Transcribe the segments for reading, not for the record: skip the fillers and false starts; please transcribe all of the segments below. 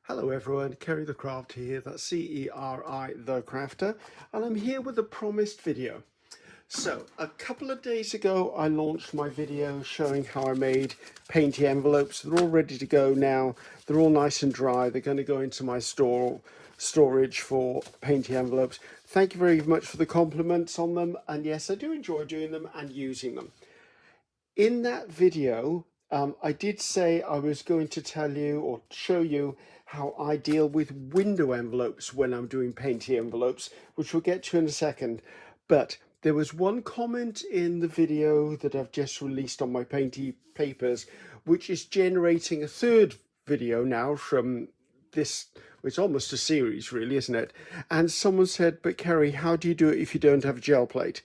Hello everyone, Ceri the Crafter here, that's Ceri the Crafter, and I'm here with a promised video. So, a couple of days ago I launched my video showing how I made painty envelopes. They're all ready to go now, they're all nice and dry, they're going to go into my storage for painty envelopes. Thank you very much for the compliments on them, and yes, I do enjoy doing them and using them. In that video, I did say I was going to tell you or show you how I deal with window envelopes when I'm doing painty envelopes, which we'll get to in a second. But there was one comment in the video that I've just released on my painty papers, which is generating a third video now from this. It's almost a series, really, isn't it? And someone said, but Ceri, how do you do it if you don't have a gel plate?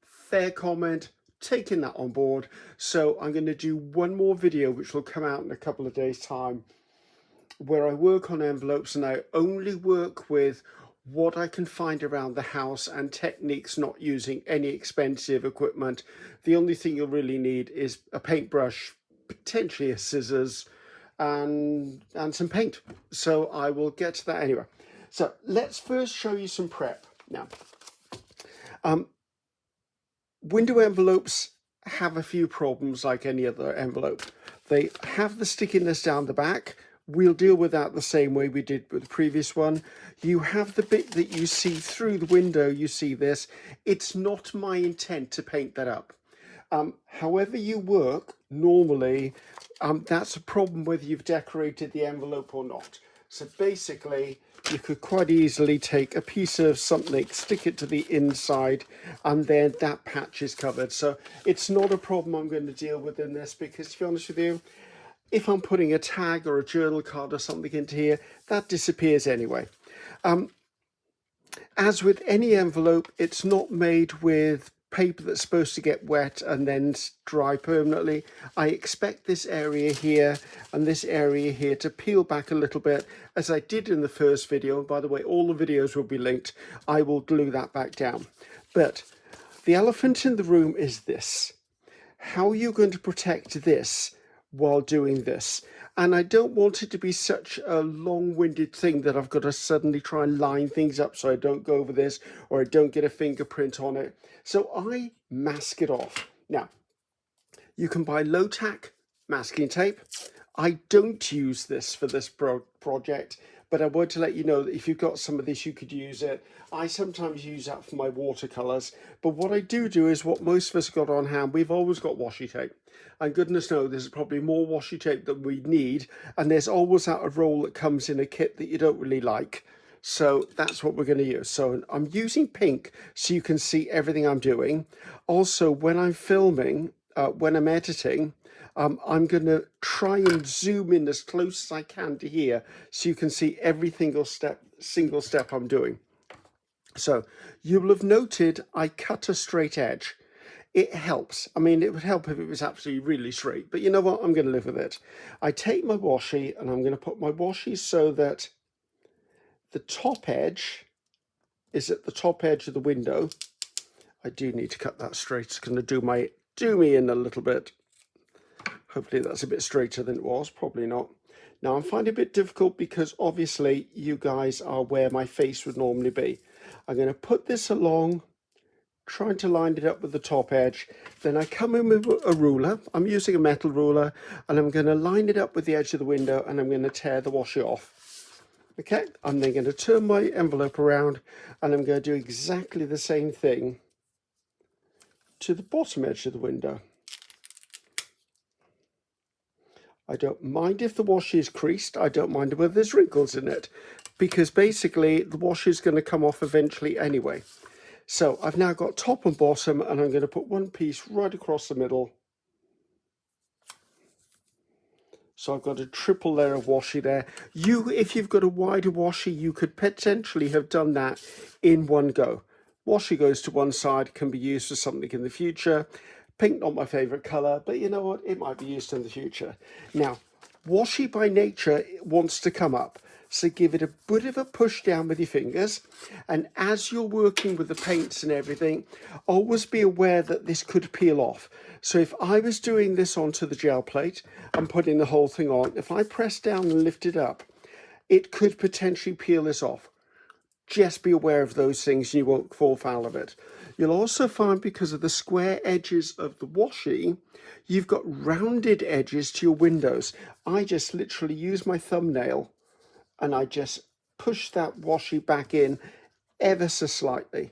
Fair comment, taking that on board. So I'm going to do one more video which will come out in a couple of days time where I work on envelopes, and I only work with what I can find around the house and techniques, not using any expensive equipment. The only thing you'll really need is a paintbrush, potentially a scissors, and some paint. So I will get to that anyway. So let's first show you some prep now. Window envelopes have a few problems like any other envelope. They have the stickiness down the back. We'll deal with that the same way we did with the previous one. You have the bit that you see through the window, you see this. It's not my intent to paint that up. However you work, normally, that's a problem whether you've decorated the envelope or not. So basically, you could quite easily take a piece of something, stick it to the inside, and then that patch is covered. So it's not a problem I'm going to deal with in this, because to be honest with you, if I'm putting a tag or a journal card or something into here, that disappears anyway. As with any envelope, it's not made with paper that's supposed to get wet and then dry permanently. I expect this area here and this area here to peel back a little bit, as I did in the first video. And by the way, all the videos will be linked. I will glue that back down. But the elephant in the room is this. How are you going to protect this while doing this? And I don't want it to be such a long-winded thing that I've got to suddenly try and line things up so I don't go over this or I don't get a fingerprint on it. So I mask it off. Now, you can buy low-tack masking tape. I don't use this for this project, but I want to let you know that if you've got some of this, you could use it. I sometimes use that for my watercolours, but what I do is what most of us got on hand. We've always got washi tape, and goodness knows there's probably more washi tape than we need, and there's always that a roll that comes in a kit that you don't really like. So that's what we're going to use. So I'm using pink so you can see everything I'm doing. Also, when I'm filming, when I'm editing, I'm going to try and zoom in as close as I can to here so you can see every single step I'm doing. So you will have noted I cut a straight edge. It helps. I mean, it would help if it was absolutely really straight, but you know what? I'm going to live with it. I take my washi and I'm going to put my washi so that the top edge is at the top edge of the window. I do need to cut that straight. It's going to do me in a little bit. Hopefully that's a bit straighter than it was. Probably not. Now I'm finding it a bit difficult because obviously you guys are where my face would normally be. I'm going to put this along, trying to line it up with the top edge. Then I come in with a ruler. I'm using a metal ruler, and I'm going to line it up with the edge of the window, and I'm going to tear the washi off. Okay, I'm then going to turn my envelope around, and I'm going to do exactly the same thing to the bottom edge of the window. I don't mind if the washi is creased. I don't mind whether there's wrinkles in it, because basically the washi is going to come off eventually anyway. So I've now got top and bottom, and I'm going to put one piece right across the middle. So I've got a triple layer of washi there. If you've got a wider washi, you could potentially have done that in one go. Washi goes to one side, can be used for something in the future. Pink, not my favourite colour, but you know what? It might be used in the future. Now, washi by nature wants to come up. So give it a bit of a push down with your fingers. And as you're working with the paints and everything, always be aware that this could peel off. So if I was doing this onto the gel plate and putting the whole thing on, if I press down and lift it up, it could potentially peel this off. Just be aware of those things and you won't fall foul of it. You'll also find, because of the square edges of the washi, you've got rounded edges to your windows. I just literally use my thumbnail and I just push that washi back in ever so slightly.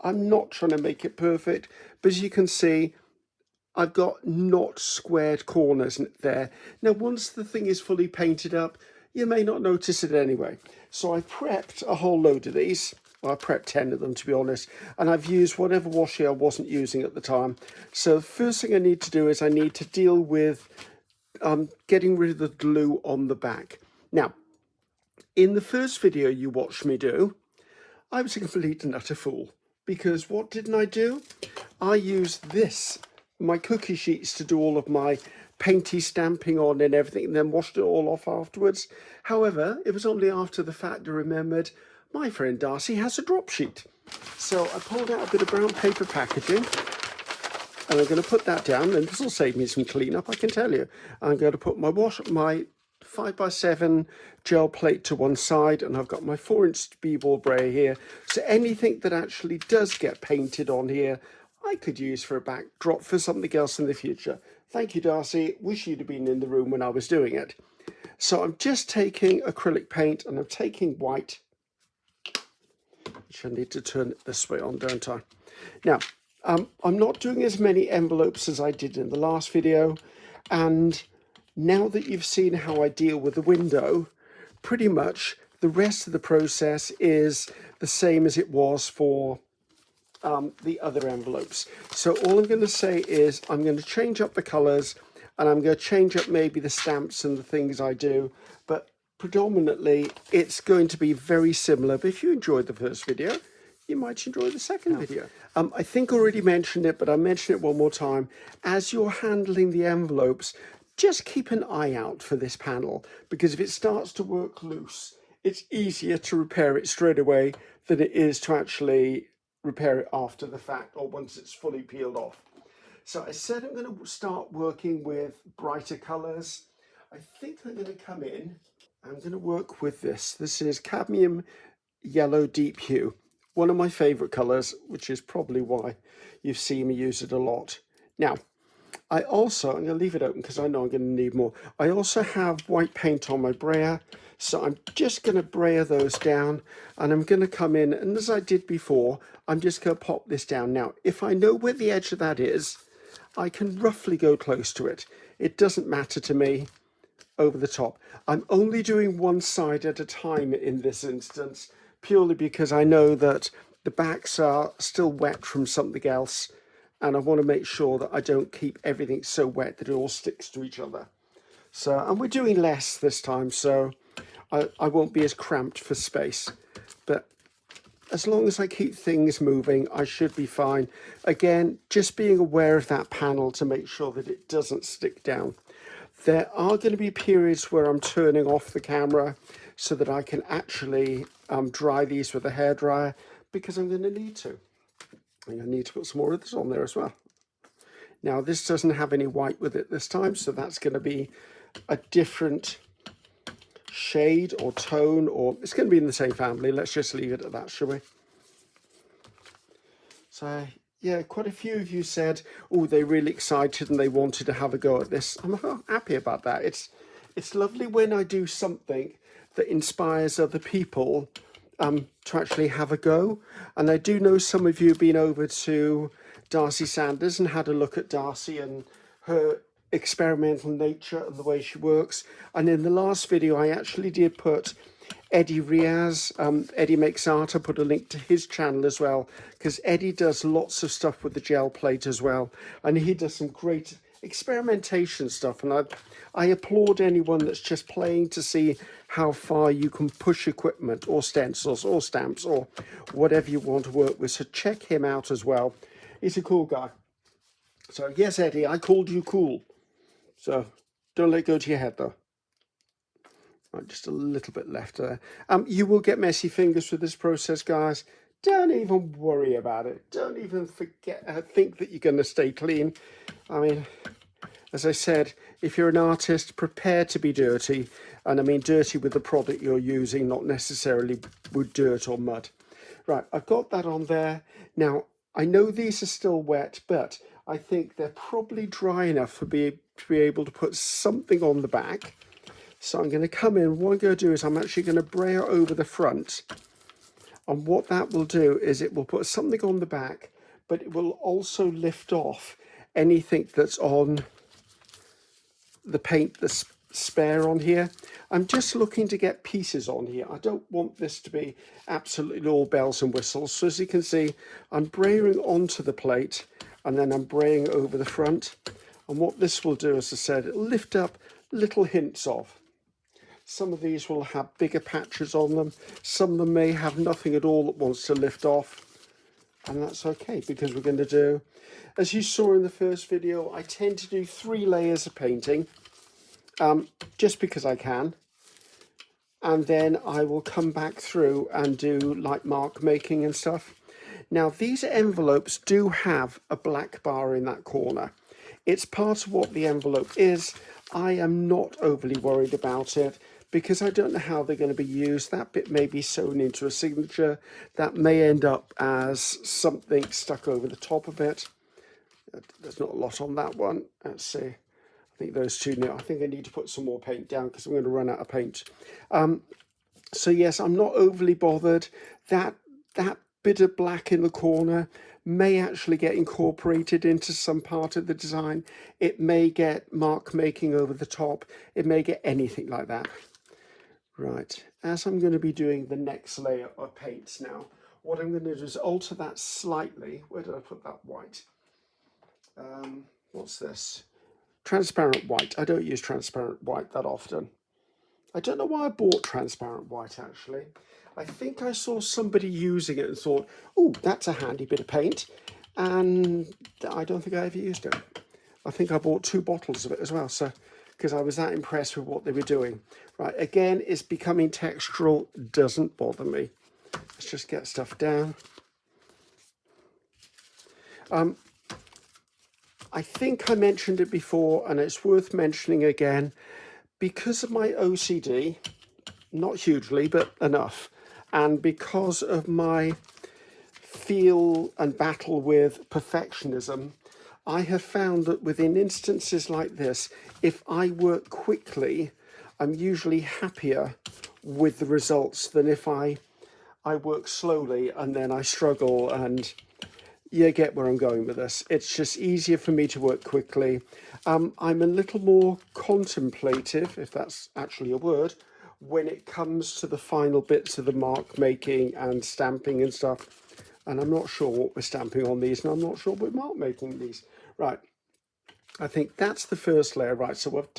I'm not trying to make it perfect, but as you can see, I've got not squared corners there. Now, once the thing is fully painted up, you may not notice it anyway. So I prepped a whole load of these. Well, I prepped 10 of them, to be honest, and I've used whatever washi I wasn't using at the time. So the first thing I need to do is I need to deal with getting rid of the glue on the back. Now, in the first video you watched me do, I was a complete and utter fool, because what didn't I do? I used this, my cookie sheets, to do all of my painty stamping on and everything, and then washed it all off afterwards. However, it was only after the fact I remembered my friend Darcy has a drop sheet. So I pulled out a bit of brown paper packaging, and I'm going to put that down, and this will save me some cleanup, I can tell you. I'm going to put my 5x7 gel plate to one side, and I've got my 4-inch b-ball brayer here. So anything that actually does get painted on here, I could use for a backdrop for something else in the future. Thank you, Darcy. Wish you'd have been in the room when I was doing it. So I'm just taking acrylic paint and I'm taking white, which I need to turn it this way on, don't I? Now, I'm not doing as many envelopes as I did in the last video, and now that you've seen how I deal with the window, pretty much the rest of the process is the same as it was for the other envelopes. So all I'm going to say is I'm going to change up the colours, and I'm going to change up maybe the stamps and the things I do, but predominantly it's going to be very similar. But if you enjoyed the first video, you might enjoy the second video. I think I already mentioned it, but I'll mention it one more time. As you're handling the envelopes, just keep an eye out for this panel, because if it starts to work loose, it's easier to repair it straight away than it is to actually repair it after the fact or once it's fully peeled off. So I said I'm going to start working with brighter colours. I think I'm going to come in, I'm going to work with this. This is cadmium yellow deep hue, one of my favourite colours, which is probably why you've seen me use it a lot. Now, I'm going to leave it open because I know I'm going to need more. I also have white paint on my brayer, so I'm just going to brayer those down, and I'm going to come in, and as I did before, I'm just going to pop this down. Now, if I know where the edge of that is, I can roughly go close to it. It doesn't matter to me over the top. I'm only doing one side at a time in this instance, purely because I know that the backs are still wet from something else, and I want to make sure that I don't keep everything so wet that it all sticks to each other. So, and we're doing less this time, so I won't be as cramped for space. But as long as I keep things moving, I should be fine. Again, just being aware of that panel to make sure that it doesn't stick down. There are going to be periods where I'm turning off the camera so that I can actually dry these with a hairdryer, because I'm going to need to. I'm going to need to put some more of this on there as well. Now, this doesn't have any white with it this time, so that's going to be a different shade or tone, or it's going to be in the same family. Let's just leave it at that, shall we? So, yeah, quite a few of you said, oh, they're really excited and they wanted to have a go at this. I'm happy about that. It's lovely when I do something that inspires other people to actually have a go. And I do know some of you have been over to Darcy Sanders and had a look at Darcy and her experimental nature and the way she works. And in the last video, I actually did put Eddie Riaz, Eddie Makes Art. I put a link to his channel as well, because Eddie does lots of stuff with the gel plate as well, and he does some great experimentation stuff, and I applaud anyone that's just playing to see how far you can push equipment or stencils or stamps or whatever you want to work with. So check him out as well. He's a cool guy. So yes, Eddie, I called you cool, so don't let it go to your head though. Right, just a little bit left there. You will get messy fingers with this process, guys. Don't even worry about it. Don't even think that you're going to stay clean. I mean, As I said, if you're an artist, prepare to be dirty. And I mean dirty with the product you're using, not necessarily with dirt or mud. Right, I've got that on there. Now, I know these are still wet, but I think they're probably dry enough to be able to put something on the back. So I'm going to come in, what I'm going to do is I'm actually going to brayer over the front. And what that will do is it will put something on the back, but it will also lift off anything that's on the paint that's spare on here. I'm just looking to get pieces on here. I don't want this to be absolutely all bells and whistles. So as you can see, I'm braying onto the plate and then I'm braying over the front. And what this will do, as I said, it'll lift up little hints of. Some of these will have bigger patches on them. Some of them may have nothing at all that wants to lift off. And that's okay, because we're going to do, as you saw in the first video, I tend to do 3 layers of painting, just because I can. And then I will come back through and do like mark making and stuff. Now, these envelopes do have a black bar in that corner. It's part of what the envelope is. I am not overly worried about it because I don't know how they're going to be used. That bit may be sewn into a signature. That may end up as something stuck over the top of it. There's not a lot on that one. Let's see. I think those two now. I think I need to put some more paint down because I'm going to run out of paint. So yes, I'm not overly bothered. That bit of black in the corner may actually get incorporated into some part of the design. It may get mark making over the top. It may get anything like that. Right, as I'm going to be doing the next layer of paints now, what I'm going to do is alter that slightly. Where did I put that white? What's this? Transparent white. I don't use transparent white that often. I don't know why I bought transparent white, actually. I think I saw somebody using it and thought, oh, that's a handy bit of paint. And I don't think I ever used it. I think I bought 2 bottles of it as well, so because I was that impressed with what they were doing. Right, again, it's becoming textural, doesn't bother me. Let's just get stuff down. I think I mentioned it before, and it's worth mentioning again. Because of my OCD, not hugely, but enough, and because of my feel and battle with perfectionism, I have found that within instances like this, if I work quickly, I'm usually happier with the results than if I work slowly and then I struggle. And you get where I'm going with this. It's just easier for me to work quickly. I'm a little more contemplative, if that's actually a word, when it comes to the final bits of the mark making and stamping and stuff. And I'm not sure what we're stamping on these, and I'm not sure we're mark making these. Right, I think that's the first layer. Right, so I've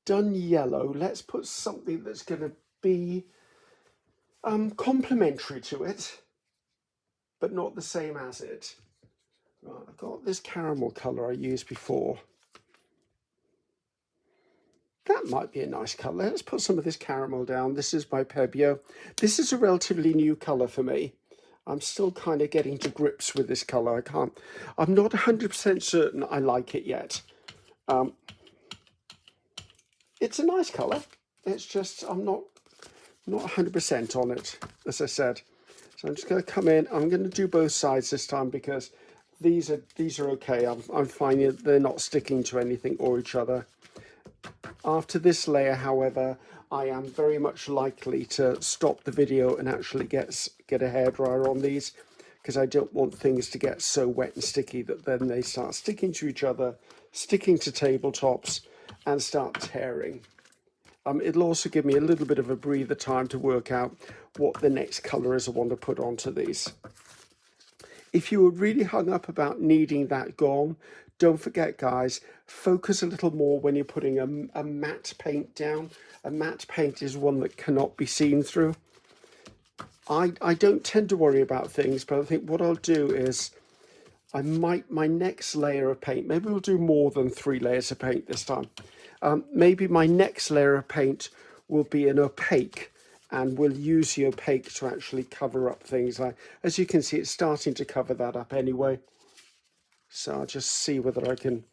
done yellow. Let's put something that's going to be complementary to it, but not the same as it. Right, I've got this caramel colour I used before. That might be a nice colour. Let's put some of this caramel down. This is by Pebio. This is a relatively new colour for me. I'm still kind of getting to grips with this colour. I'm not 100% certain I like it yet. It's a nice colour. It's just I'm not 100% on it, as I said. So I'm just going to come in. I'm going to do both sides this time because these are okay. I'm finding they're not sticking to anything or each other. After this layer, however, I am very much likely to stop the video and actually get a hairdryer on these, because I don't want things to get so wet and sticky that then they start sticking to each other, sticking to tabletops, and start tearing. It'll also give me a little bit of a breather time to work out what the next colour is I want to put onto these. If you were really hung up about needing that gone, don't forget, guys, focus a little more when you're putting a matte paint down. A matte paint is one that cannot be seen through. I don't tend to worry about things, but I think what I'll do is my next layer of paint, maybe we'll do more than 3 layers of paint this time. Maybe my next layer of paint will be an opaque, and we'll use the opaque to actually cover up things. As you can see, it's starting to cover that up anyway. So I'll just see whether I can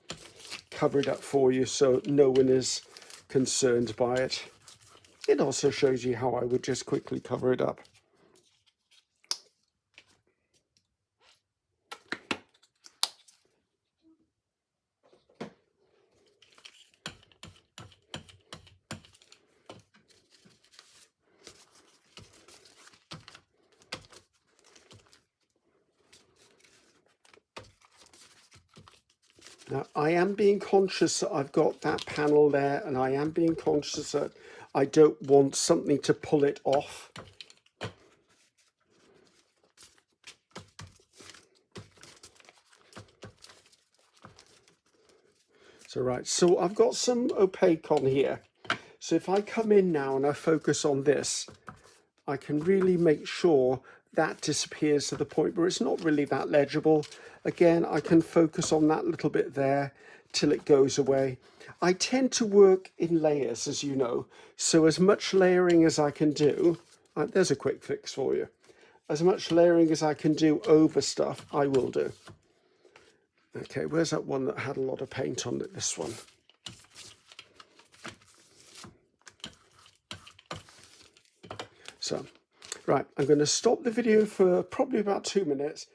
cover it up for you so no one is concerned by it. It also shows you how I would just quickly cover it up. Now, I am being conscious that I've got that panel there, and I am being conscious that I don't want something to pull it off. So right, so I've got some opaque on here. So if I come in now and I focus on this, I can really make sure that disappears to the point where it's not really that legible. Again, I can focus on that little bit there till it goes away. I tend to work in layers, as you know, so as much layering as I can do, there's a quick fix for you. As much layering as I can do over stuff, I will do. Okay, where's that one that had a lot of paint on it? This one. So, right, I'm going to stop the video for probably about 2 minutes.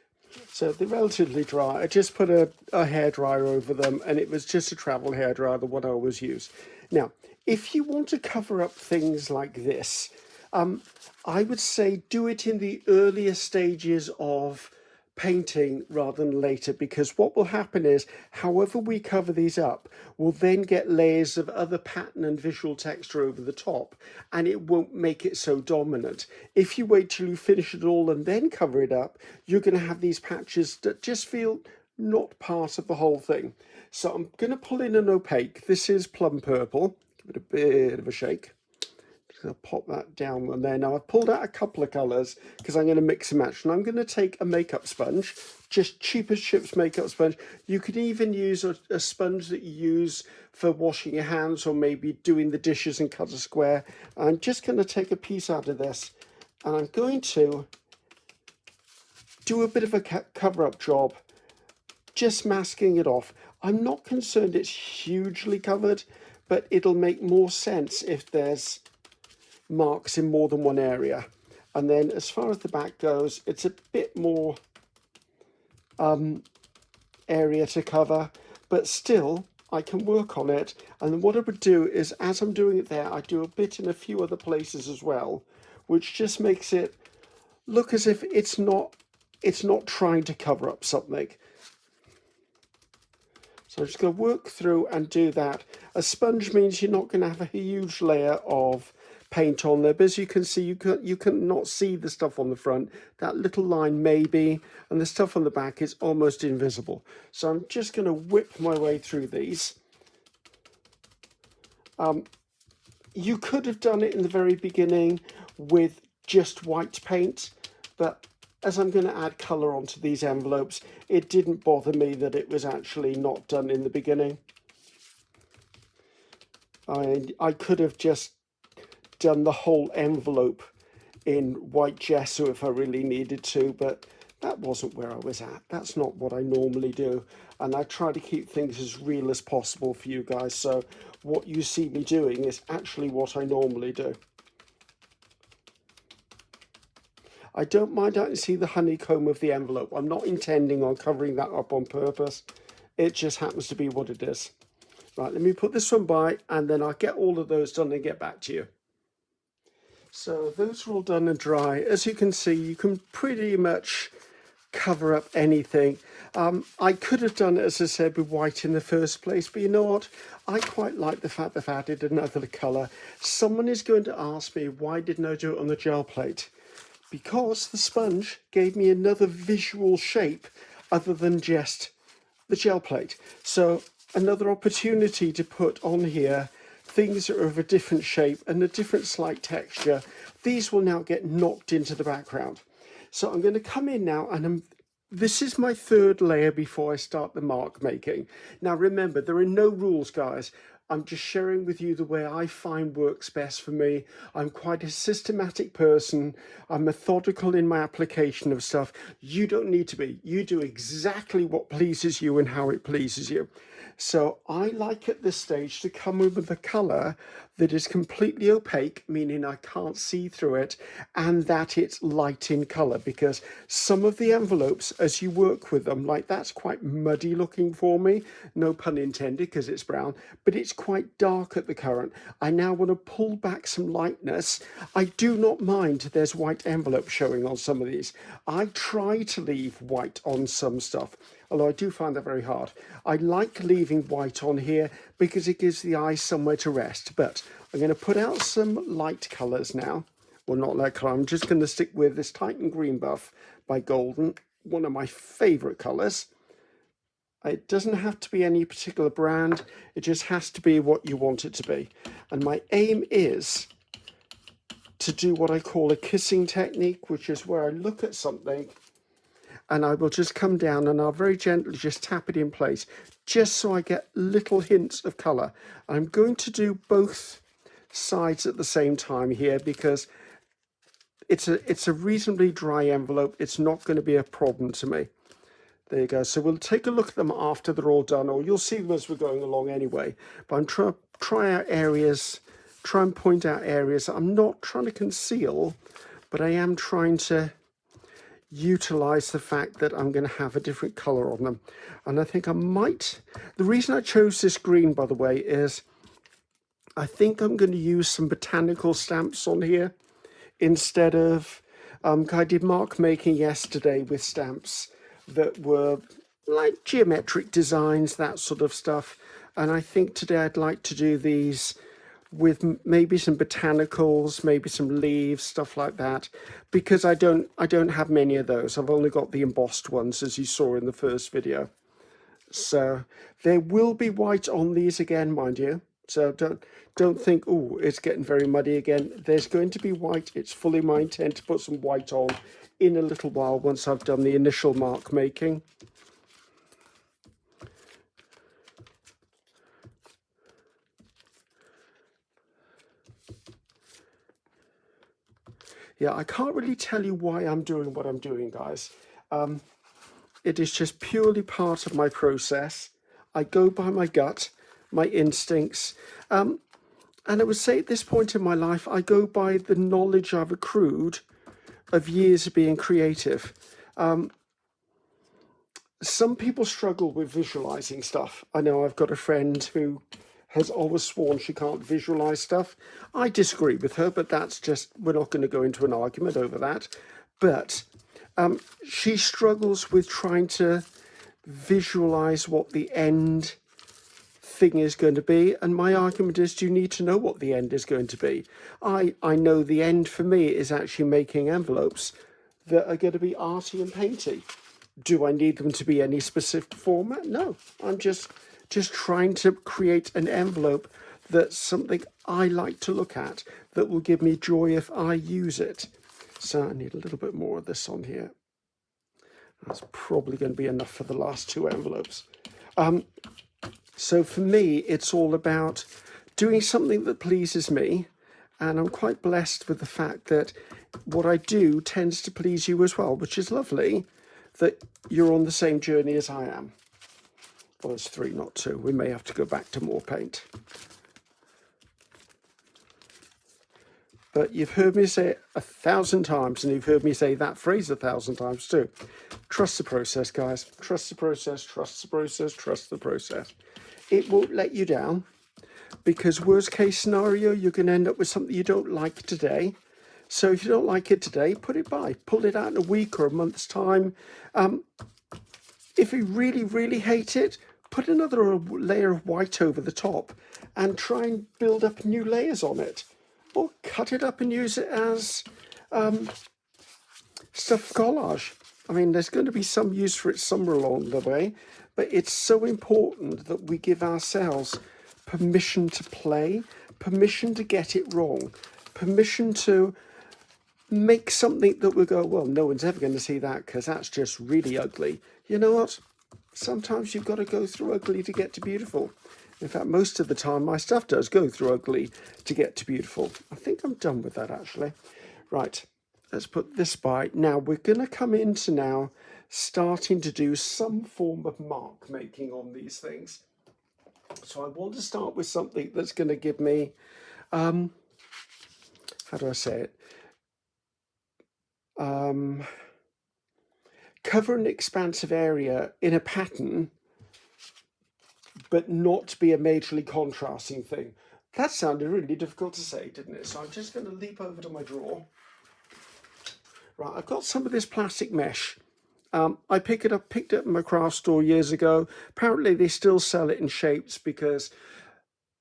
So they're relatively dry. I just put a hairdryer over them, and it was just a travel hairdryer, the one I always use. Now, if you want to cover up things like this, I would say do it in the earlier stages of painting rather than later, because what will happen is however we cover these up, we'll then get layers of other pattern and visual texture over the top, and it won't make it so dominant. If you wait till you finish it all and then cover it up, you're going to have these patches that just feel not part of the whole thing. So I'm going to pull in an opaque. This is plum purple. Give it a bit of a shake. I'll pop that down there. Now I've pulled out a couple of colours because I'm going to mix and match, and I'm going to take a makeup sponge, just cheap as chips makeup sponge. You could even use a sponge that you use for washing your hands or maybe doing the dishes and cut a square. I'm just going to take a piece out of this, and I'm going to do a bit of a cover-up job, just masking it off. I'm not concerned it's hugely covered, but it'll make more sense if there's marks in more than one area. And then as far as the back goes, it's a bit more area to cover, but still I can work on it. And then what I would do is, as I'm doing it there, I do a bit in a few other places as well, which just makes it look as if it's not trying to cover up something. So I'm just going to work through and do that. A sponge means you're not going to have a huge layer of paint on there, but as you can see, you can not see the stuff on the front. That little line maybe, and the stuff on the back is almost invisible. So I'm just going to whip my way through these. You could have done it in the very beginning with just white paint, but as I'm going to add colour onto these envelopes, it didn't bother me that it was actually not done in the beginning. I could have just done the whole envelope in white gesso if I really needed to, but that wasn't where I was at. That's not what I normally do, and I try to keep things as real as possible for you guys, so what you see me doing is actually what I normally do. I don't mind out to see the honeycomb of the envelope. I'm not intending on covering that up on purpose. It just happens to be what it is. Right, let me put this one by, and then I'll get all of those done and get back to you. So those are all done and dry. As you can see, you can pretty much cover up anything. I could have done it, as I said, with white in the first place, but you know what? I quite like the fact they've added another colour. Someone is going to ask me, why didn't I do it on the gel plate? Because the sponge gave me another visual shape other than just the gel plate. So another opportunity to put on here things that are of a different shape and a different slight texture. These will now get knocked into the background. So I'm going to come in now, and this is my third layer before I start the mark making. Now remember, there are no rules, guys. I'm just sharing with you the way I find works best for me. I'm quite a systematic person. I'm methodical in my application of stuff. You don't need to be. You do exactly what pleases you and how it pleases you. So I like at this stage to come in with a colour that is completely opaque, meaning I can't see through it, and that it's light in colour, because some of the envelopes, as you work with them, like that's quite muddy looking for me, no pun intended because it's brown, but it's quite dark at the current. I now want to pull back some lightness. I do not mind there's white envelope showing on some of these. I try to leave white on some stuff, although I do find that very hard. I like leaving white on here because it gives the eye somewhere to rest. But I'm going to put out some light colours now. Well, not light colour. I'm just going to stick with this Titan Green Buff by Golden, one of my favourite colours. It doesn't have to be any particular brand. It just has to be what you want it to be. And my aim is to do what I call a kissing technique, which is where I look at something and I will just come down and I'll very gently just tap it in place, just so I get little hints of colour. I'm going to do both sides at the same time here because it's a reasonably dry envelope. It's not going to be a problem to me. There you go. So we'll take a look at them after they're all done, or you'll see them as we're going along anyway. But I'm trying to try out areas, try and point out areas that I'm not trying to conceal, but I am trying to utilize the fact that I'm going to have a different color on them. And I think I might, the reason I chose this green, by the way, is I think I'm going to use some botanical stamps on here instead of, I did mark making yesterday with stamps that were like geometric designs, that sort of stuff. And I think today I'd like to do these with maybe some botanicals, maybe some leaves, stuff like that, because I don't have many of those. I've only got the embossed ones, as you saw in the first video. So there will be white on these again, mind you. So don't think, oh, it's getting very muddy again. There's going to be white. It's fully my intent to put some white on in a little while once I've done the initial mark making. Yeah, I can't really tell you why I'm doing what I'm doing, guys. It is just purely part of my process. I go by my gut, my instincts. And I would say at this point in my life, I go by the knowledge I've accrued of years of being creative. Some people struggle with visualizing stuff. I know I've got a friend who has always sworn she can't visualize stuff. I disagree with her, but that's just, we're not going to go into an argument over that. But she struggles with trying to visualize what the end thing is going to be. And my argument is, you need to know what the end is going to be. I know the end for me is actually making envelopes that are going to be arty and painty. Do I need them to be any specific format? No, I'm just trying to create an envelope that's something I like to look at, that will give me joy if I use it. So I need a little bit more of this on here. That's probably going to be enough for the last two envelopes. So for me, it's all about doing something that pleases me. And I'm quite blessed with the fact that what I do tends to please you as well, which is lovely that you're on the same journey as I am. Well, it's 3, not 2. We may have to go back to more paint. But you've heard me say it 1,000 times, and you've heard me say that phrase 1,000 times too. Trust the process, guys. Trust the process, trust the process, trust the process. It won't let you down, because worst case scenario, you're going to end up with something you don't like today. So if you don't like it today, put it by. Pull it out in a week or a month's time. If you really, really hate it, put another layer of white over the top and try and build up new layers on it. Or cut it up and use it as stuff collage. I mean, there's going to be some use for it somewhere along the way, but it's so important that we give ourselves permission to play, permission to get it wrong, permission to make something that we go, well, no one's ever going to see that because that's just really ugly. You know what? Sometimes you've got to go through ugly to get to beautiful. In fact, most of the time my stuff does go through ugly to get to beautiful. I think I'm done with that actually. Right, let's put this by. Now we're going to come into now starting to do some form of mark making on these things. So I want to start with something that's going to give me, how do I say it? Cover an expansive area in a pattern, but not be a majorly contrasting thing. That sounded really difficult to say, didn't it? So I'm just going to leap over to my drawer. Right, I've got some of this plastic mesh. I picked it up in my craft store years ago. Apparently they still sell it in shapes, because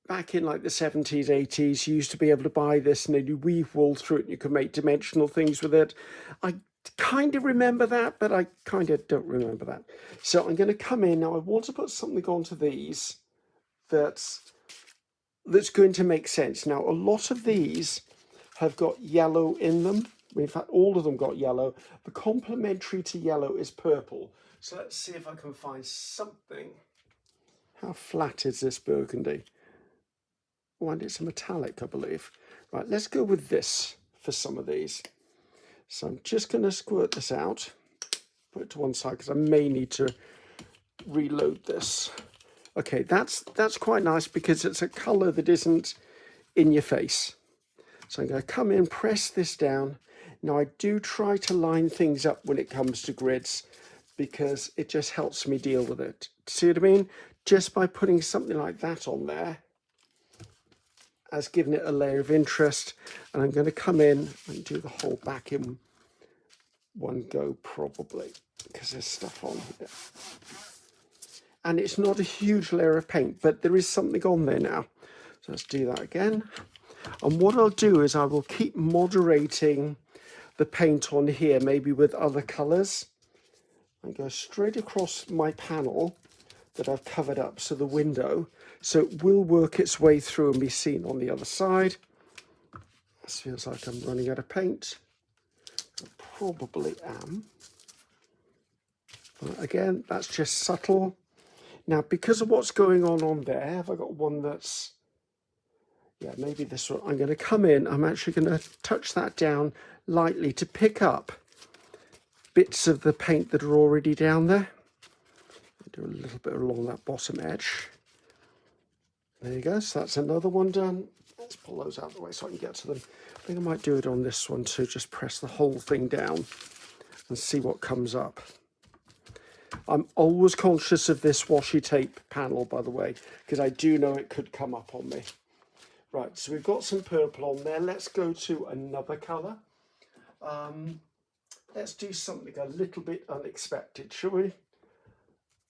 back in like the 70s, 80s, you used to be able to buy this and then you weave wool through it and you could make dimensional things with it. I kind of remember that, but I kind of don't remember that. So I'm going to come in now. I want to put something onto these that's going to make sense. Now, a lot of these have got yellow in them. In fact, all of them got yellow. The complementary to yellow is purple. So let's see if I can find something. How flat is this burgundy? Oh, and it's a metallic, I believe. Right, let's go with this for some of these. So I'm just going to squirt this out, put it to one side because I may need to reload this. Okay, that's quite nice because it's a colour that isn't in your face. So I'm going to come in, press this down. Now I do try to line things up when it comes to grids because it just helps me deal with it. See what I mean? Just by putting something like that on there has given it a layer of interest. And I'm going to come in and do the whole back in one go probably because there's stuff on here. And it's not a huge layer of paint, but there is something on there now. So let's do that again. And what I'll do is I will keep moderating the paint on here, maybe with other colours. And go straight across my panel that I've covered up, so the window, so it will work its way through and be seen on the other side. This feels like I'm running out of paint. I probably am. But again, that's just subtle. Now, because of what's going on there, have I got one that's, yeah, maybe this one. I'm going to come in, I'm actually going to touch that down lightly to pick up bits of the paint that are already down there. Do a little bit along that bottom edge. There you go, so that's another one done. Let's pull those out of the way so I can get to them. I think I might do it on this one too, just press the whole thing down and see what comes up. I'm always conscious of this washi tape panel, by the way, because I do know it could come up on me. Right, so we've got some purple on there. Let's go to another colour. Let's do something a little bit unexpected, shall we?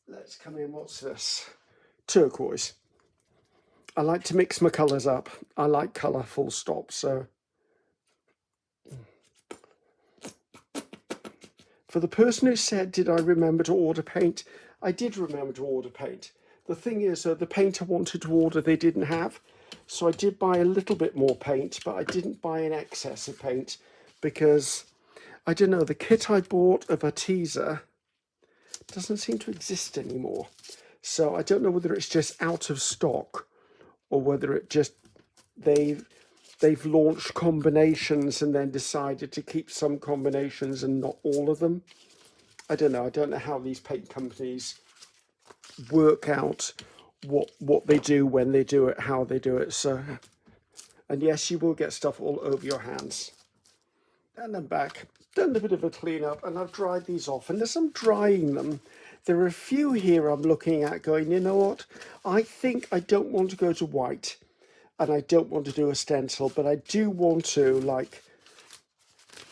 Let's come in, what's this? Turquoise. I like to mix my colours up. I like colour, full stop, so. For the person who said, did I remember to order paint? I did remember to order paint. The thing is, the paint I wanted to order, they didn't have. So I did buy a little bit more paint, but I didn't buy an excess of paint because, I don't know, the kit I bought of a teaser doesn't seem to exist anymore. So I don't know whether it's just out of stock or whether it just, they've launched combinations and then decided to keep some combinations and not all of them. I don't know how these paint companies work out what they do, when they do it, how they do it. So, and yes, you will get stuff all over your hands. And I'm back, done a bit of a clean up, and I've dried these off. And as I'm drying them, there are a few here I'm looking at going, you know what, I think I don't want to go to white and I don't want to do a stencil, but I do want to, like,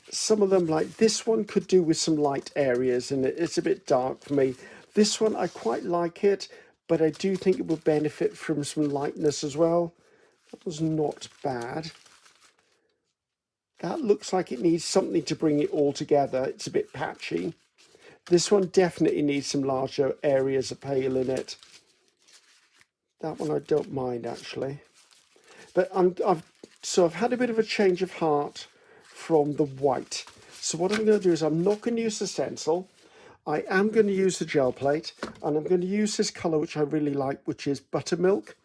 some of them, like this one could do with some light areas and it's a bit dark for me. This one, I quite like it, but I do think it would benefit from some lightness as well. That was not bad. That looks like it needs something to bring it all together. It's a bit patchy. This one definitely needs some larger areas of pale in it. That one I don't mind actually. But I've had a bit of a change of heart from the white. So what I'm going to do is I'm not going to use the stencil. I am going to use the gel plate, and I'm going to use this colour which I really like, which is buttermilk.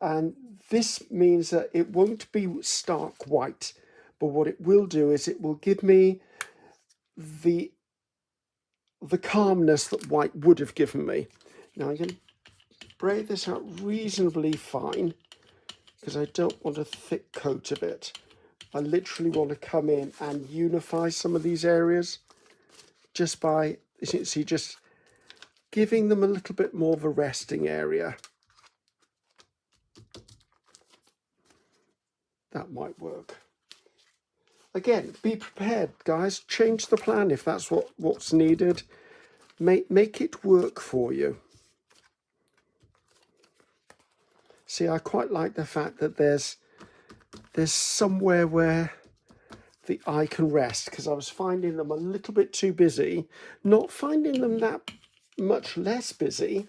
And this means that it won't be stark white, but what it will do is it will give me the calmness that white would have given me. Now I'm going to braid this out reasonably fine because I don't want a thick coat of it. I literally want to come in and unify some of these areas just by, as you can see, just giving them a little bit more of a resting area. That might work. Again, be prepared, guys. Change the plan if that's what's needed. Make it work for you. See, I quite like the fact that there's somewhere where the eye can rest, because I was finding them a little bit too busy. Not finding them that much less busy,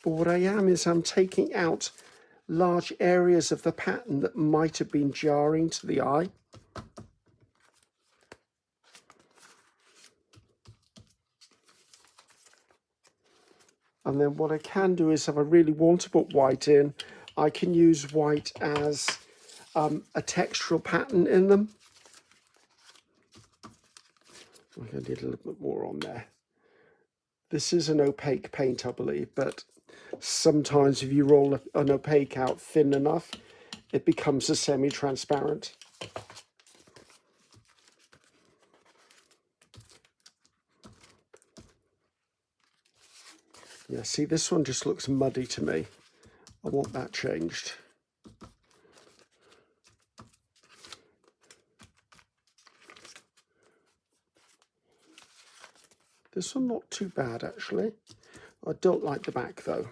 but what I am is I'm taking out large areas of the pattern that might have been jarring to the eye. And then what I can do is, if I really want to put white in, I can use white as a textural pattern in them. I'm going to need a little bit more on there. This is an opaque paint, I believe, but sometimes if you roll an opaque out thin enough, it becomes a semi-transparent. Yeah, see, this one just looks muddy to me. I want that changed. This one not too bad, actually. I don't like the back, though.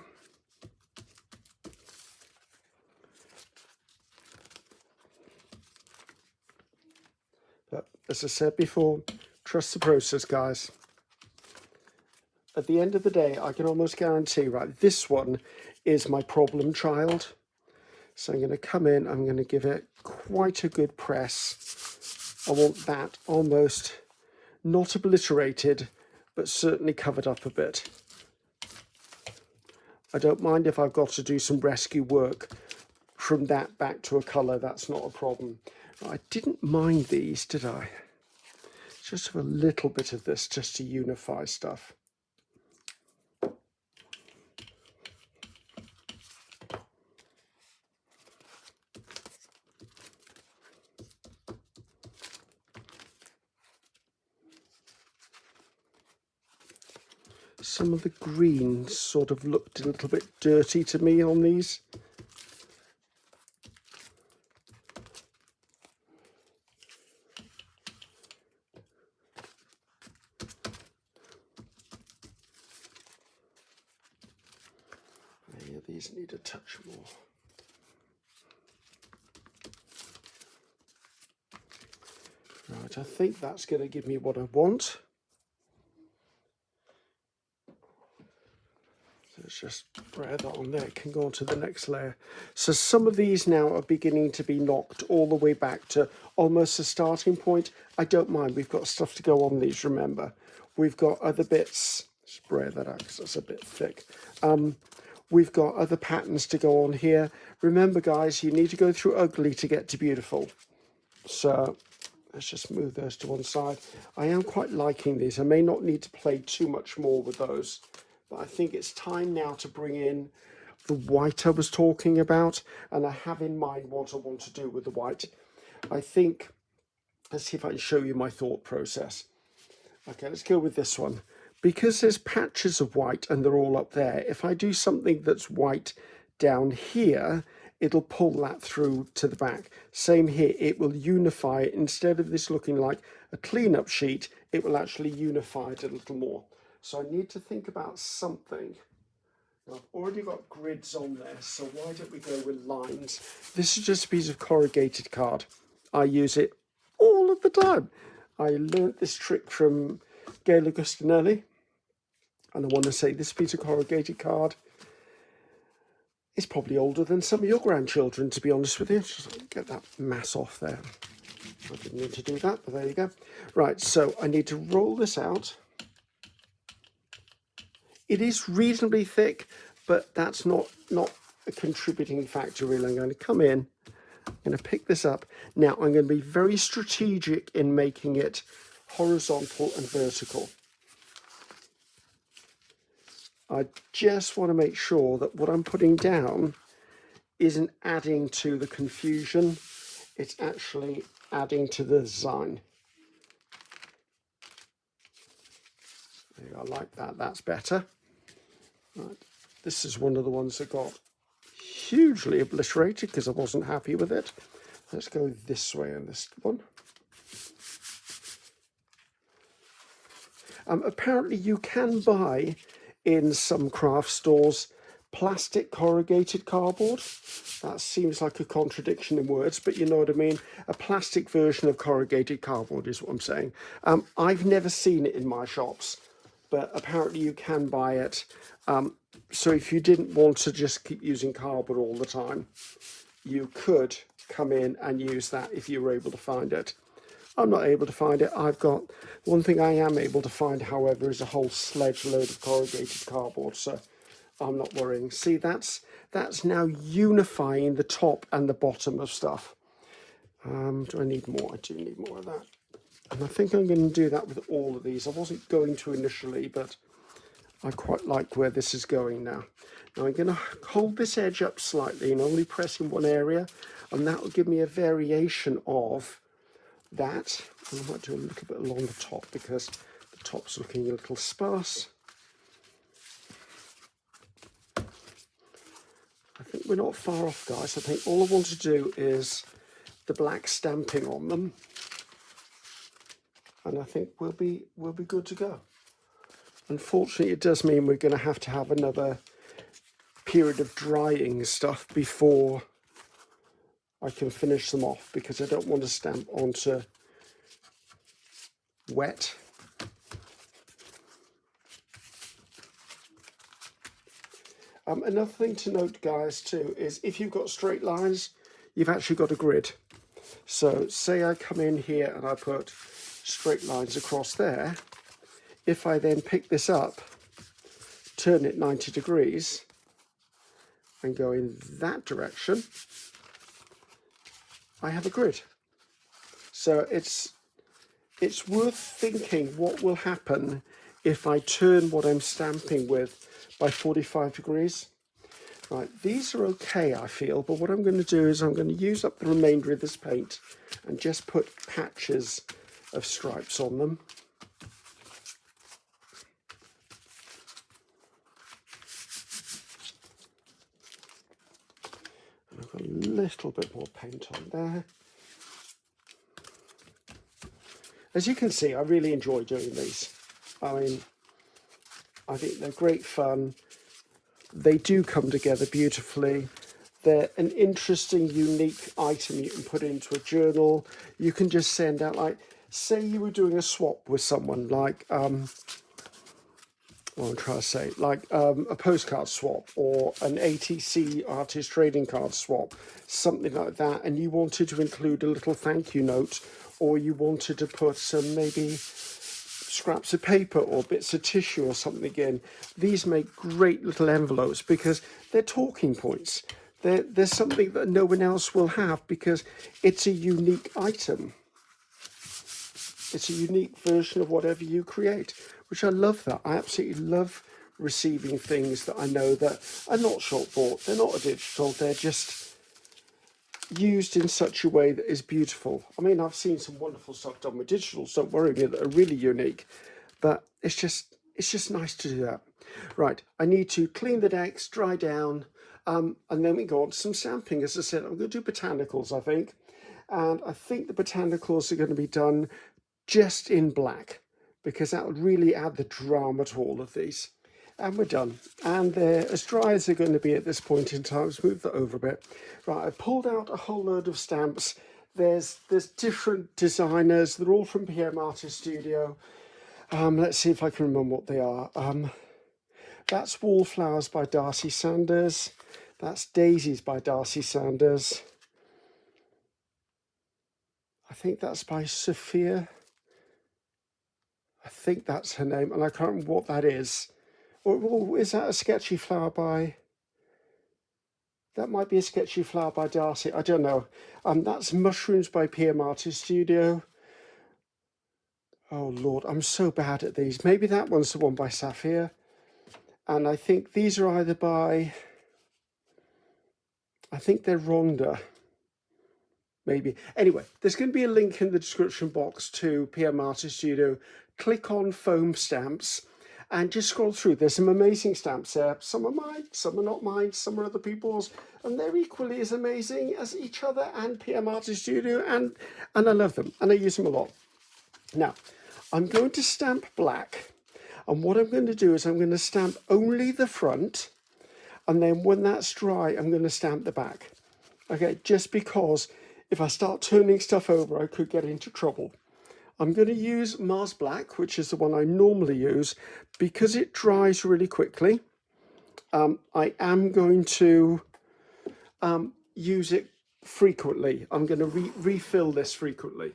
But as I said before, trust the process, guys. At the end of the day, I can almost guarantee, right, this one is my problem child. So I'm going to come in, I'm going to give it quite a good press. I want that almost not obliterated, but certainly covered up a bit. I don't mind if I've got to do some rescue work from that back to a colour, that's not a problem. I didn't mind these, did I? Just have a little bit of this just to unify stuff. Some of the greens sort of looked a little bit dirty to me on these. Yeah, these need a touch more. Right, I think that's going to give me what I want. Let's just spread that on there. It can go on to the next layer. So some of these now are beginning to be knocked all the way back to almost a starting point. I don't mind. We've got stuff to go on these, remember. We've got other bits. Spread that out because that's a bit thick. We've got other patterns to go on here. Remember, guys, you need to go through ugly to get to beautiful. So let's just move those to one side. I am quite liking these. I may not need to play too much more with those. But I think it's time now to bring in the white I was talking about, and I have in mind what I want to do with the white. I think, let's see if I can show you my thought process. Okay, let's go with this one. Because there's patches of white and they're all up there, if I do something that's white down here, it'll pull that through to the back. Same here, it will unify it. Instead of this looking like a cleanup sheet, it will actually unify it a little more. So I need to think about something. Now, I've already got grids on there, so why don't we go with lines? This is just a piece of corrugated card. I use it all of the time. I learnt this trick from Gail Augustinelli. And I want to say this piece of corrugated card is probably older than some of your grandchildren, to be honest with you. Just get that mass off there. I didn't need to do that, but there you go. Right, so I need to roll this out. It is reasonably thick, but that's not a contributing factor really. I'm going to come in, I'm going to pick this up. Now I'm going to be very strategic in making it horizontal and vertical. I just want to make sure that what I'm putting down isn't adding to the confusion, it's actually adding to the design. I like that, that's better. Right. This is one of the ones that got hugely obliterated because I wasn't happy with it. Let's go this way on this one. Apparently you can buy in some craft stores plastic corrugated cardboard. That seems like a contradiction in words, but you know what I mean. A plastic version of corrugated cardboard is what I'm saying. I've never seen it in my shops, but apparently you can buy it. So if you didn't want to just keep using cardboard all the time, you could come in and use that if you were able to find it. I'm not able to find it. I've got one thing I am able to find, however, is a whole sledge load of corrugated cardboard, so I'm not worrying. See, that's now unifying the top and the bottom of stuff. Do I need more? I do need more of that. And I think I'm going to do that with all of these. I wasn't going to initially, but I quite like where this is going now. Now I'm going to hold this edge up slightly and only press in one area, and that will give me a variation of that. And I might do a little bit along the top because the top's looking a little sparse. I think we're not far off, guys. I think all I want to do is the black stamping on them, and I think we'll be good to go. Unfortunately, it does mean we're going to have another period of drying stuff before I can finish them off, because I don't want to stamp onto wet. Another thing to note, guys, too, is if you've got straight lines, you've actually got a grid. So say I come in here and I put straight lines across there. If I then pick this up, turn it 90 degrees and go in that direction, I have a grid. So it's worth thinking what will happen if I turn what I'm stamping with by 45 degrees. Right, these are okay, I feel, but what I'm going to do is I'm going to use up the remainder of this paint and just put patches of stripes on them. And I've got a little bit more paint on there. As you can see, I really enjoy doing these. I mean, I think they're great fun. They do come together beautifully. They're an interesting, unique item you can put into a journal. You can just send out, like, say you were doing a swap with someone, like, what I'm trying to say, like a postcard swap or an ATC artist trading card swap, something like that, and you wanted to include a little thank you note, or you wanted to put some maybe scraps of paper or bits of tissue or something in. These make great little envelopes because they're talking points. There's something that no one else will have because it's a unique item. It's a unique version of whatever you create, which I love that. I absolutely love receiving things that I know that are not short bought, they're not a digital, they're just used in such a way that is beautiful. I mean, I've seen some wonderful stuff done with digitals, don't worry me, that are really unique, but it's just nice to do that. Right, I need to clean the decks, dry down, and then we go on to some stamping. As I said, I'm going to do botanicals, I think, and I think the botanicals are going to be done just in black because that would really add the drama to all of these. And we're done. And they're as dry as they're going to be at this point in time. Let's move that over a bit. Right, I pulled out a whole load of stamps. There's different designers. They're all from PM Artist Studio. Let's see if I can remember what they are. That's Wallflowers by Darcy Sanders. That's Daisies by Darcy Sanders. I think that's by Sophia. I think that's her name, and I can't remember what that is. Or is that a sketchy flower by... That might be a sketchy flower by Darcy. I don't know. That's Mushrooms by Arty Studio. Oh, Lord, I'm so bad at these. Maybe that one's the one by Sapphire. And I think these are either by... I think they're Rhonda. Maybe. Anyway, there's going to be a link in the description box to Arty Studio. Click on foam stamps and just scroll through. There's some amazing stamps there. Some are mine, some are not mine, some are other people's, and they're equally as amazing as each other and Arty Studio, and I love them and I use them a lot. Now, I'm going to stamp black, and what I'm going to do is I'm going to stamp only the front, and then when that's dry, I'm going to stamp the back. Okay, just because if I start turning stuff over, I could get into trouble. I'm going to use Mars Black, which is the one I normally use, because it dries really quickly. I am going to use it frequently. I'm going to refill this frequently.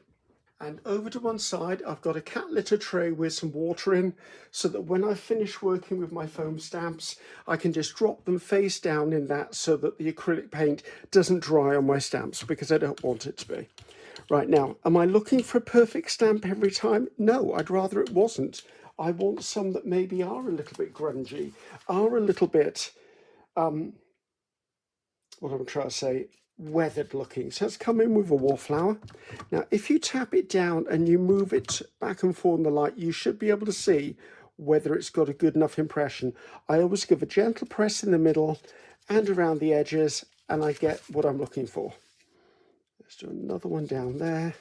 And over to one side, I've got a cat litter tray with some water in, so that when I finish working with my foam stamps, I can just drop them face down in that so that the acrylic paint doesn't dry on my stamps, because I don't want it to be. Right, now, am I looking for a perfect stamp every time? No, I'd rather it wasn't. I want some that maybe are a little bit grungy, are a little bit, what I'm trying to say, weathered looking. So let's come in with a wallflower. Now, if you tap it down and you move it back and forth in the light, you should be able to see whether it's got a good enough impression. I always give a gentle press in the middle and around the edges, and I get what I'm looking for. Let's do another one down there.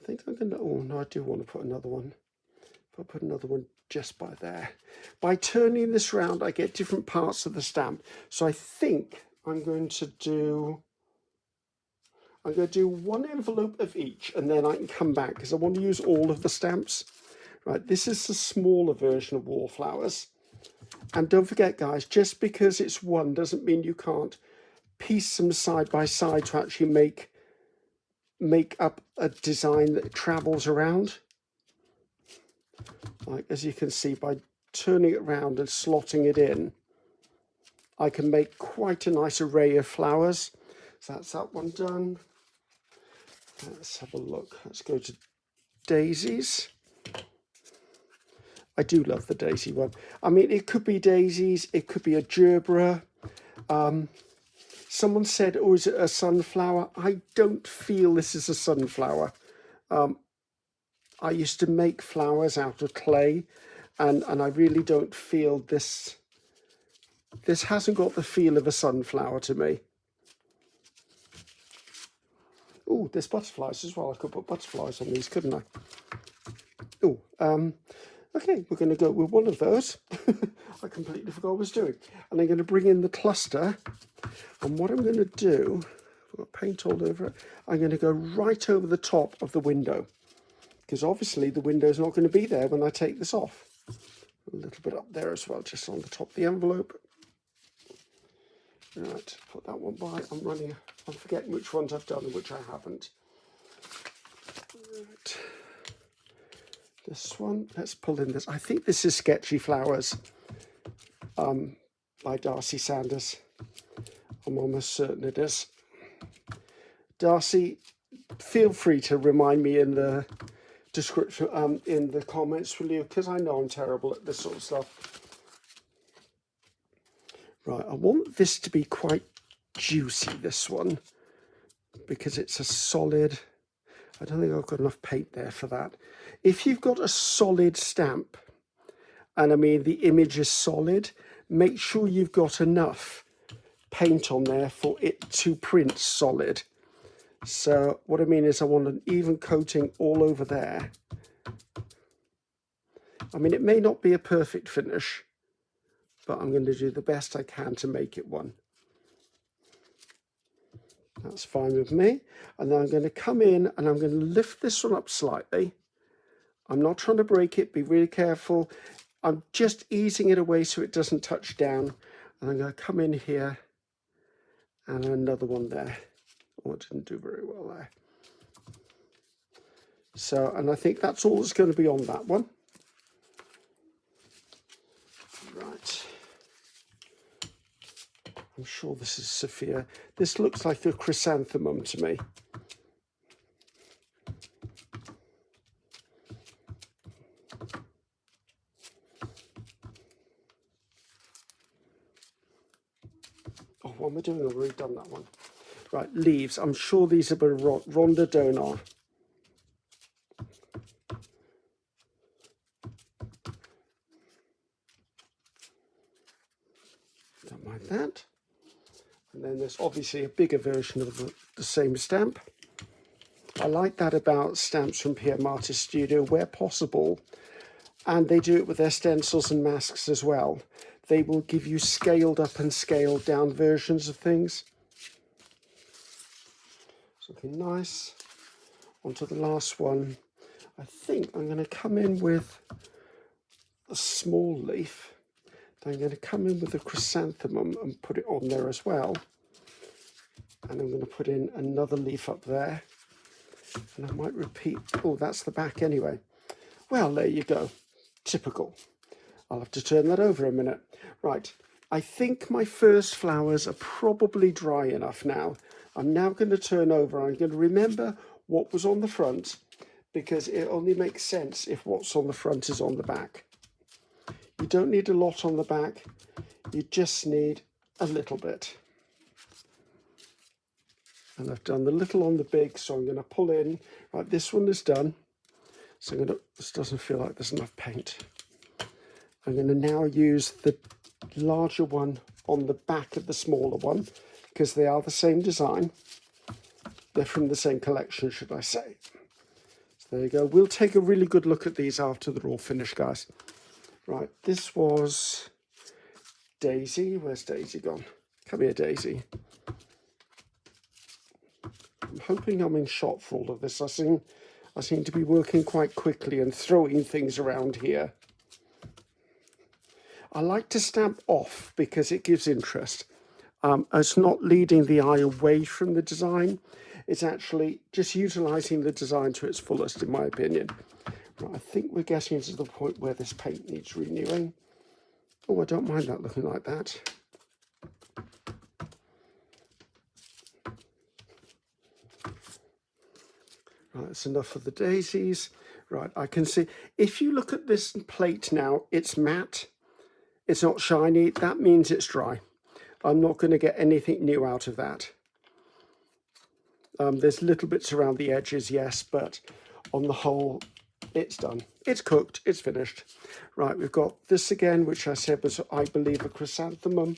I think I'm going to, oh no, I do want to put another one. If I put another one just by there. By turning this round, I get different parts of the stamp. So I think I'm going to do one envelope of each, and then I can come back because I want to use all of the stamps. Right, this is the smaller version of Wallflowers. And don't forget, guys, just because it's one doesn't mean you can't piece them side by side to actually make up a design that travels around. Like, as you can see, by turning it around and slotting it in, I can make quite a nice array of flowers. So that's that one done. Let's have a look. Let's go to daisies. I do love the daisy one. I mean, it could be daisies, it could be a gerbera. Someone said, oh, is it a sunflower? I don't feel this is a sunflower. I used to make flowers out of clay, and I really don't feel this. This hasn't got the feel of a sunflower to me. Oh, there's butterflies as well. I could put butterflies on these, couldn't I? Oh, okay, we're going to go with one of those. I completely forgot what I was doing. And I'm going to bring in the cluster. And what I'm going to do, I've got paint all over it, I'm going to go right over the top of the window. Because obviously the window's not going to be there when I take this off. A little bit up there as well, just on the top of the envelope. Right, put that one by. I'm forgetting which ones I've done and which I haven't. Right. This one, let's pull in this. I think this is Sketchy Flowers by Darcy Sanders. I'm almost certain it is. Darcy, feel free to remind me in the description, in the comments, will you? Because I know I'm terrible at this sort of stuff. Right, I want this to be quite juicy, this one, because it's a solid. I don't think I've got enough paint there for that. If you've got a solid stamp, and I mean the image is solid, make sure you've got enough paint on there for it to print solid. So what I mean is I want an even coating all over there. I mean, it may not be a perfect finish, but I'm going to do the best I can to make it one. That's fine with me. And then I'm going to come in and I'm going to lift this one up slightly. I'm not trying to break it, be really careful. I'm just easing it away so it doesn't touch down. And I'm going to come in here and another one there. Oh, it didn't do very well there. So, and I think that's all that's going to be on that one. Right. I'm sure this is Sophia. This looks like a chrysanthemum to me. Oh, what am I doing? I've already done that one. Right, leaves. I'm sure these are rhododendron. Don't mind that. And then there's obviously a bigger version of the same stamp. I like that about stamps from Pierre Marty's studio, where possible, and they do it with their stencils and masks as well. They will give you scaled up and scaled down versions of things. It's looking nice. On to the last one. I think I'm going to come in with a small leaf. I'm going to come in with a chrysanthemum and put it on there as well. And I'm going to put in another leaf up there. And I might repeat. Oh, that's the back anyway. Well, there you go. Typical. I'll have to turn that over a minute. Right. I think my first flowers are probably dry enough now. I'm now going to turn over. I'm going to remember what was on the front, because it only makes sense if what's on the front is on the back. You don't need a lot on the back. You just need a little bit. And I've done the little on the big, so I'm going to pull in. Right, this one is done. So I'm going to, this doesn't feel like there's enough paint. I'm going to now use the larger one on the back of the smaller one, because they are the same design. They're from the same collection, should I say. So there you go. We'll take a really good look at these after they're all finished, guys. Right, this was Daisy. Where's Daisy gone? Come here, Daisy. I'm hoping I'm in shot for all of this. I seem to be working quite quickly and throwing things around here. I like to stamp off because it gives interest. It's not leading the eye away from the design. It's actually just utilising the design to its fullest, in my opinion. Right, I think we're getting to the point where this paint needs renewing. Oh, I don't mind that looking like that. Right, that's enough of the daisies. Right, I can see, if you look at this plate now, it's matte. It's not shiny. That means it's dry. I'm not going to get anything new out of that. There's little bits around the edges, yes, but on the whole, it's done. It's cooked. It's finished. Right, we've got this again, which I said was, I believe, a chrysanthemum.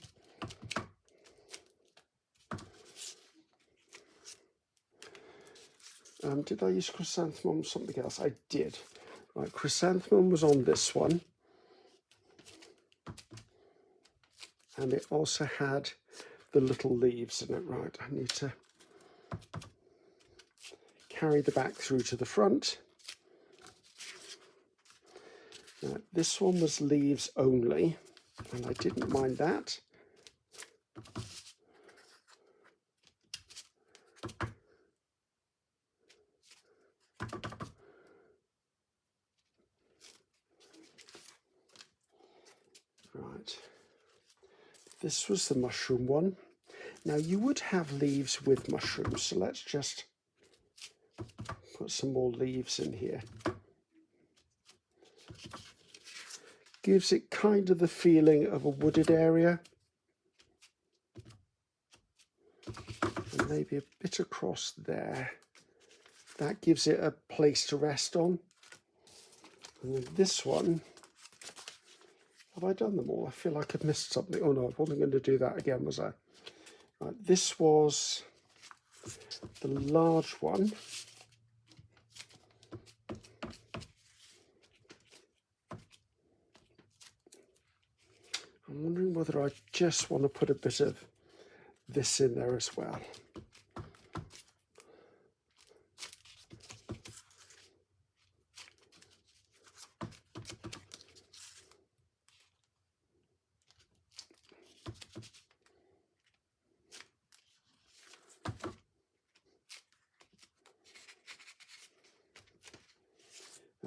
Did I use chrysanthemum or something else? I did. Right, chrysanthemum was on this one. And it also had the little leaves in it. Right, I need to carry the back through to the front. Now, this one was leaves only, and I didn't mind that. Right, this was the mushroom one. Now you would have leaves with mushrooms, so let's just put some more leaves in here. Gives it kind of the feeling of a wooded area. And maybe a bit across there. That gives it a place to rest on. And then this one, have I done them all? I feel like I've missed something. Oh no, I wasn't going to do that again, was I? Right, this was the large one. I'm wondering whether I just want to put a bit of this in there as well.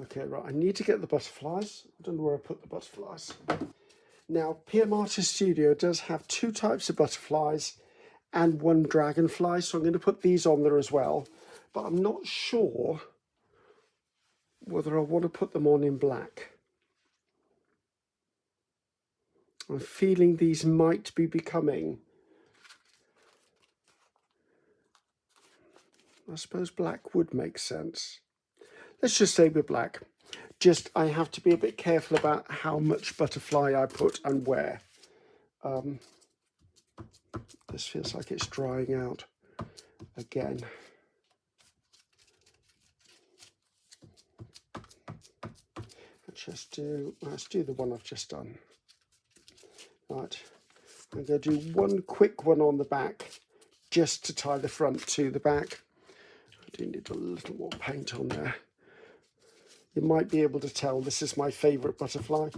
Okay, right, I need to get the butterflies. I don't know where I put the butterflies. Now, PM Artist Studio does have 2 types of butterflies and 1 dragonfly, so I'm going to put these on there as well. But I'm not sure whether I want to put them on in black. I'm feeling these might be becoming... I suppose black would make sense. Let's just stay with black. Just, I have to be a bit careful about how much butterfly I put and where. This feels like it's drying out again. Let's do the one I've just done. Right, I'm going to do one quick one on the back, just to tie the front to the back. I do need a little more paint on there. You might be able to tell this is my favourite butterfly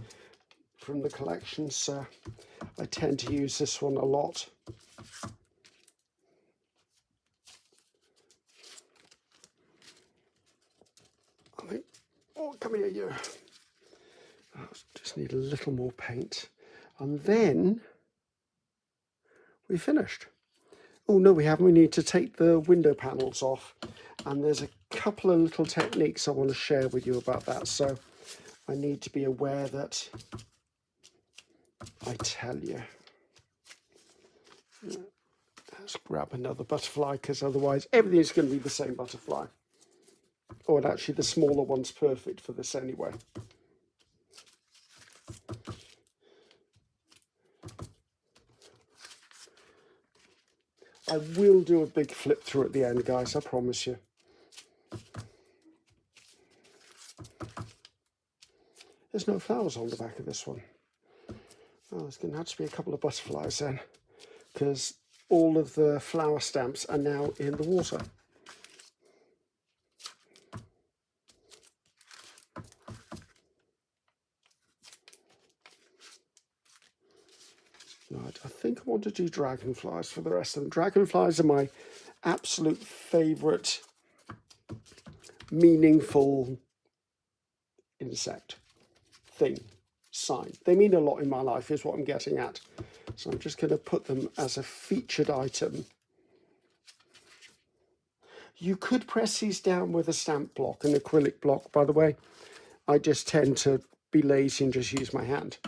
from the collection, so I tend to use this one a lot. Oh, come here, you. I just need a little more paint. And then we finished. Oh, no, we haven't. We need to take the window panels off. And there's a couple of little techniques I want to share with you about that. So I need to be aware that I tell you. Let's grab another butterfly, because otherwise everything's going to be the same butterfly. Oh, and actually the smaller one's perfect for this anyway. I will do a big flip through at the end, guys, I promise you. There's no flowers on the back of this one. Oh, there's going to have to be a couple of butterflies then, because all of the flower stamps are now in the water. Right, I think I want to do dragonflies for the rest of them. Dragonflies are my absolute favourite meaningful insect thing, sign. They mean a lot in my life, is what I'm getting at. So I'm just going to put them as a featured item. You could press these down with a stamp block, an acrylic block, by the way. I just tend to be lazy and just use my hand.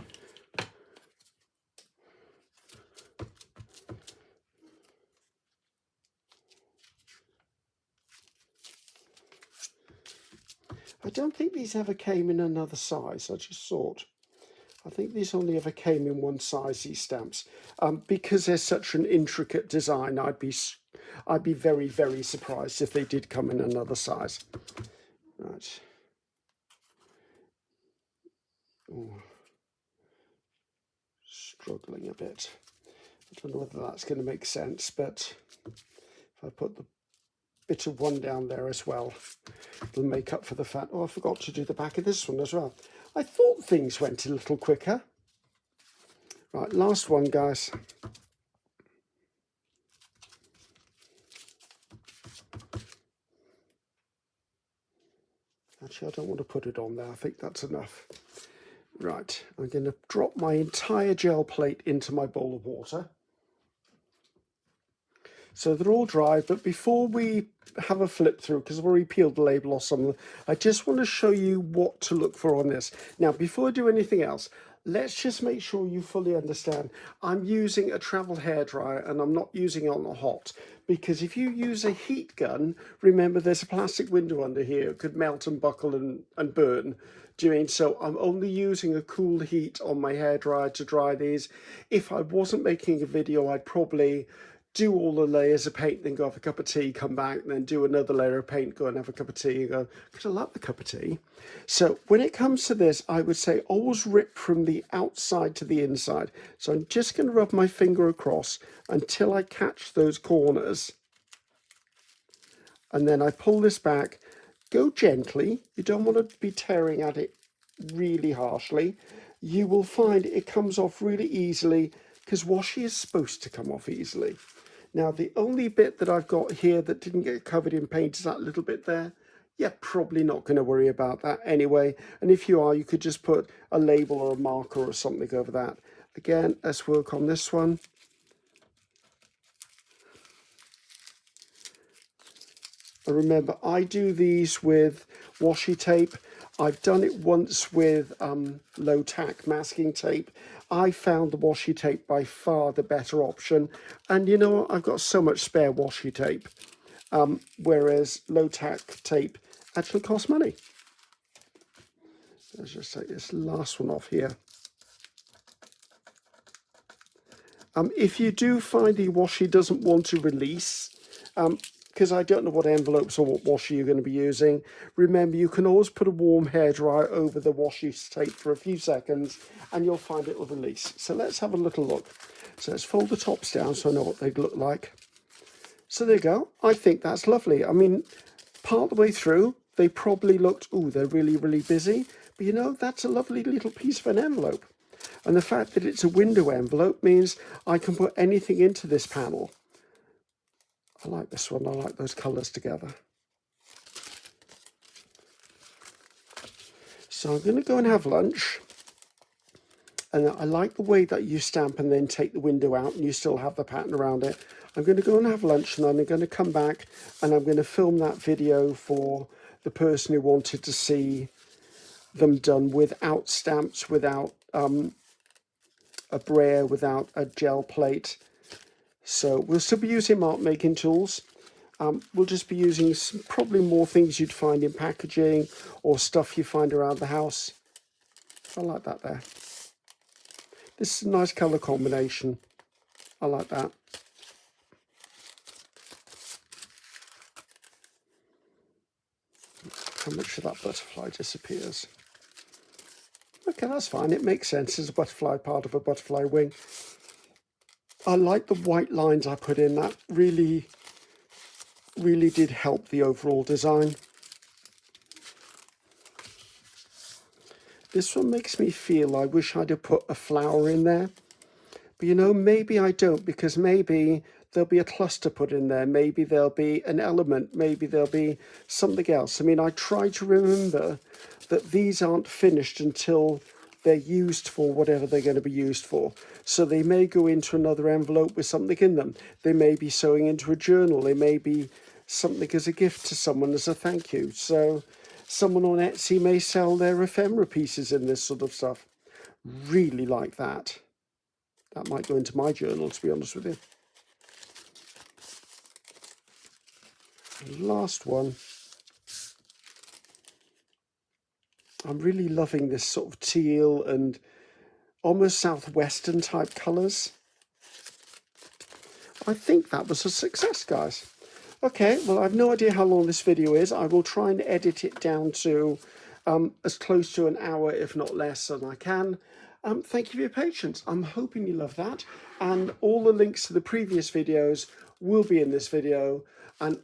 I don't think these ever came in another size, I just thought. I think these only ever came in one size, these stamps. Because they're such an intricate design, I'd be very, very surprised if they did come in another size. Right. Oh. Struggling a bit. I don't know whether that's going to make sense, but if I put the bit of one down there as well, it'll make up for the fact. Oh, I forgot to do the back of this one as well. I thought things went a little quicker. Right, last one, guys. Actually, I don't want to put it on there. I think that's enough. Right, I'm going to drop my entire gel plate into my bowl of water. So they're all dry, but before we have a flip through, because I've already peeled the label off some of them, I just want to show you what to look for on this. Now, before I do anything else, let's just make sure you fully understand. I'm using a travel hairdryer and I'm not using it on the hot, because if you use a heat gun, remember there's a plastic window under here. It could melt and buckle and burn. Do you mean? So I'm only using a cool heat on my hairdryer to dry these. If I wasn't making a video, I'd probably do all the layers of paint, then go have a cup of tea, come back, and then do another layer of paint, go and have a cup of tea, and go, because I love the cup of tea. So when it comes to this, I would say always rip from the outside to the inside. So I'm just going to rub my finger across until I catch those corners. And then I pull this back. Go gently. You don't want to be tearing at it really harshly. You will find it comes off really easily, because washi is supposed to come off easily. Now, the only bit that I've got here that didn't get covered in paint is that little bit there. You're probably not going to worry about that anyway. And if you are, you could just put a label or a marker or something over that. Again, let's work on this one. And remember, I do these with washi tape. I've done it once with low tack masking tape. I found the washi tape by far the better option. And you know what? I've got so much spare washi tape, whereas low tack tape actually costs money. Let's just take this last one off here. If you do find the washi doesn't want to release, because I don't know what envelopes or what washi you're going to be using, remember you can always put a warm hairdryer over the washi tape for a few seconds and you'll find it will release. So let's have a little look. So let's fold the tops down so I know what they look like. So there you go. I think that's lovely. I mean, part of the way through, they probably looked, oh, they're really, really busy. But you know, that's a lovely little piece of an envelope. And the fact that it's a window envelope means I can put anything into this panel. I like this one. I like those colours together. So I'm going to go and have lunch. And I like the way that you stamp and then take the window out and you still have the pattern around it. I'm going to go and have lunch and then I'm going to come back and I'm going to film that video for the person who wanted to see them done without stamps, without a brayer, without a gel plate. So we'll still be using mark making tools. We'll just be using probably more things you'd find in packaging or stuff you find around the house. I like that there. This is a nice colour combination. I like that. How much of that butterfly disappears? Okay, that's fine. It makes sense as a butterfly, part of a butterfly wing. I like the white lines I put in. That really did help the overall design. This one makes me feel I wish I'd have put a flower in there. But you know, maybe I don't, because maybe there'll be a cluster put in there. Maybe there'll be an element. Maybe there'll be something else. I mean, I try to remember that these aren't finished until they're used for whatever they're going to be used for. So they may go into another envelope with something in them. They may be sewing into a journal. They may be something as a gift to someone as a thank you. So someone on Etsy may sell their ephemera pieces in this sort of stuff. Really like that. That might go into my journal, to be honest with you. Last one. I'm really loving this sort of teal and almost southwestern type colours. I think that was a success, guys. Okay, well, I have no idea how long this video is. I will try and edit it down to as close to an hour, if not less, as I can. Thank you for your patience. I'm hoping you love that. And all the links to the previous videos will be in this video. And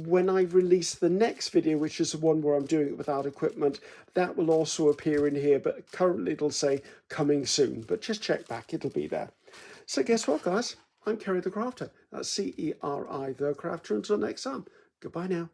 when I release the next video, which is the one where I'm doing it without equipment, that will also appear in here. But currently it'll say coming soon. But just check back, it'll be there. So guess what, guys? I'm Ceri the Crafter. That's Ceri the Crafter. Until next time, goodbye now.